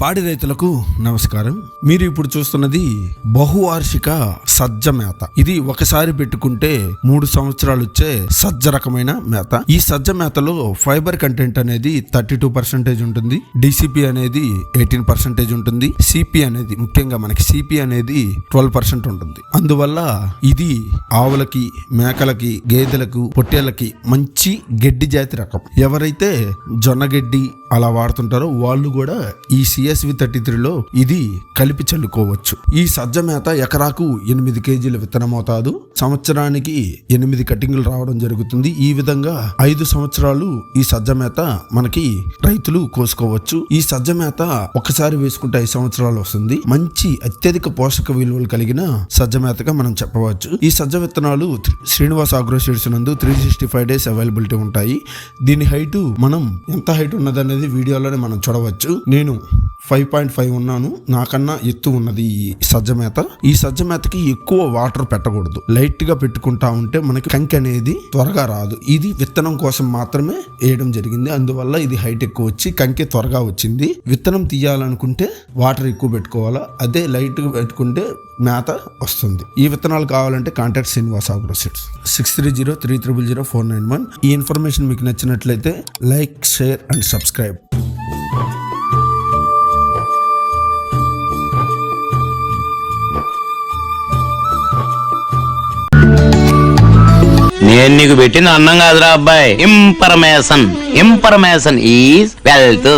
పాడి రైతులకు నమస్కారం. మీరు ఇప్పుడు చూస్తున్నది బహువార్షిక సజ్జ మేత. ఇది ఒకసారి పెట్టుకుంటే 3 సంవత్సరాలు వచ్చే సజ్జ రకమైన మేత. ఈ సజ్జ మేతలో ఫైబర్ కంటెంట్ అనేది 32% ఉంటుంది, డిసిపి అనేది 18% ఉంటుంది, సిపి అనేది ముఖ్యంగా మనకి సిపి అనేది 12% ఉంటుంది. అందువల్ల ఇది ఆవులకి, మేకలకి, గేదెలకు, పొట్టేళ్లకి మంచి గడ్డి జాతి రకం. ఎవరైతే జొన్న గడ్డి అలా వాడుతుంటారో వాళ్ళు కూడా ఈ CSV 33లో ఇది కలిపి చల్లుకోవచ్చు. ఈ సజ్జ మేత ఎకరాకు 8 కేజీల విత్తనం మోతాదు, సంవత్సరానికి 8 కటింగ్లు రావడం జరుగుతుంది. ఈ విధంగా 5 సంవత్సరాలు ఈ సజ్జ మేత మనకి రైతులు కోసుకోవచ్చు. ఈ సజ్జ మేత ఒకసారి వేసుకుంటే 5 సంవత్సరాలు వస్తుంది. మంచి అత్యధిక పోషక విలువలు కలిగిన సజ్జ మేతగా మనం చెప్పవచ్చు. ఈ సజ్జ విత్తనాలు శ్రీనివాస్ ఆగ్రో సీడ్స్ నందు 365 days అవైలబిలిటీ ఉంటాయి. దీని హైట్ మనం ఎంత హైట్ ఉన్నదనేది వీడియోలోనే మనం చూడవచ్చు. నేను 5.5 ఉన్నాను, నాకన్నా ఎత్తు ఉన్నది ఈ సజ్జ మేత. ఈ సజ్జ మేతకి ఎక్కువ వాటర్ పెట్టకూడదు, లైట్ గా పెట్టుకుంటా ఉంటే మనకి కంకి అనేది త్వరగా రాదు. ఇది విత్తనం కోసం మాత్రమే వేయడం జరిగింది, అందువల్ల ఇది హైట్ ఎక్కువ వచ్చి కంకి త్వరగా వచ్చింది. విత్తనం తీయాలనుకుంటే వాటర్ ఎక్కువ పెట్టుకోవాలా, అదే లైట్ గా పెట్టుకుంటే మేత వస్తుంది. ఈ విత్తనాలు కావాలంటే కాంటాక్ట్ శ్రీనివాస్ ఆగ్రో సీడ్స్ 6303000491. ఈ ఇన్ఫర్మేషన్ మీకు నచ్చినట్లయితే లైక్, షేర్ అండ్ సబ్స్క్రైబ్. నేను నీకు పెట్టిన అన్నం కాదురా అబ్బాయి, ఇంపర్మేషన్ ఈజ్ వెల్త్.